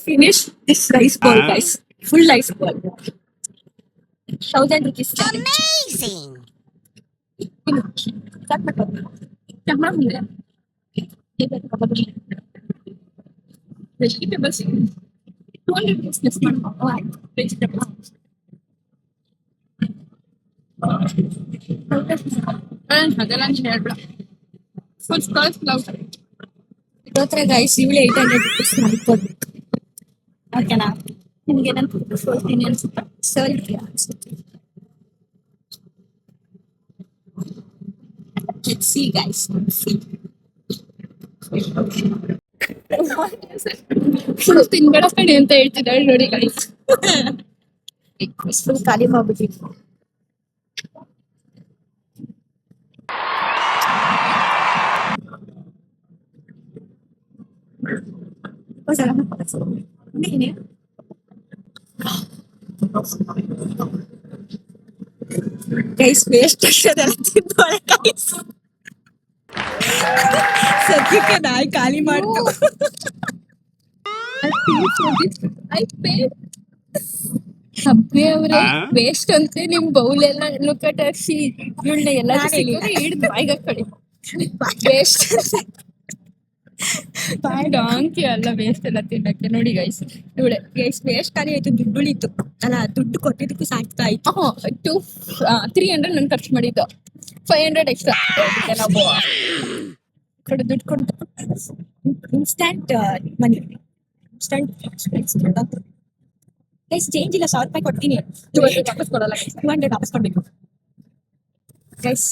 Finish this rice ball, guys. Full rice ball. 1,000 rupees challenge. Amazing! Start ಮಾಡ್ಬೋದು. ಚೆನ್ನಾಗ್ ಇದೆ. Vegetables 200 rupees less ಮಾಡ್ಬೋದು. ಆಯ್ತು. Vegetables. ಅದೆಲ್ಲ ಹೇಳ್ಬೇಡ. Full skirt blouse. ಇವತ್ತರ ಗೈಸ್ ಇವಳು 800 rupees ಮಾಡ್ಬೋದು. ಓಕೆನಾ? ನಿಮ್ಗೆ ನಾನು ಕೊಡ್ತೀನಿ ಅನ್ಸುತ್ತಾ? ಸರಿ ಅನ್ಸುತ್ತೆ. Let's see, guys. Let's see. Full ತಿನ್ಬೇಡ ಕಣೆ ಅಂತ ಹೇಳ್ತಿದ್ದಾಳೆ ನೋಡಿ ಗೈಸ್. ಫುಲ್ ಖಾಲಿ ಮಾಡ್ಬಿಟ್ಟಿದ್ವಿ. ಗೈಸ್ ವೇಸ್ಟ್ ಆಗ್ತದಲ್ಲ ತಿಂದೋಳೆ ಗೈಸ್. ಸದ್ಯಕ್ಕೆ ನಾಯಿ ಖಾಲಿ ಮಾಡ್ತು. ಹಬ್ಬೆ ಅವ್ರೆ ವೇಸ್ಟ್ ಅಂತೆ ನಿಮ್ ಬೌಲ್ ಎಲ್ಲ ಲುಕಟಾಕ್ಸಿ ಇವಳನ್ನ ಎಲ್ಲ ಹಿಡಿದು ಬಾಯಿಗೆ ಹಾಕೊಳ್ಳಿ. ವೇಸ್ಟ್ ಡಾಂಕಿ ಅಲ್ಲ ವೇಸ್ಟ್ ಎಲ್ಲ ತಿನ್ನಕ್ಕೆ ನೋಡಿ ಗೈಸ್. ಇವಳೆ ಗೈಸ್ ವೇಸ್ಟ್ ಖಾಲಿ ಆಯ್ತು. ದುಡ್ಡು ಉಳಿತು ಅಲ್ಲ, ದುಡ್ಡು ಕೊಟ್ಟಿದ್ದಕ್ಕೂ ಸಾಕ್ತಾ ಆಯ್ತು. 300 ನಾನು ಖರ್ಚು ಮಾಡಿದ್ದು, 500 ಎಕ್ಸ್ಟ್ರಾ ನಾವು ಕೊಡು. ದುಡ್ಡು ಕೊಡ್ತು. ಇನ್ಸ್ಟಂಟ್ ಮನಿ, ಇನ್ಸ್ಟಂಟ್ ಗೈಸ್. ಚೇಂಜ್ ಇಲ್ಲ, 1,000 ರೂಪಾಯಿ ಕೊಡ್ತೀನಿ. 200 ವಾಪಸ್ ಕೊಡಲ್ಲ. 200 ವಾಪಸ್ ಕೊಡ್ಬೇಕು ಗೈಸ್.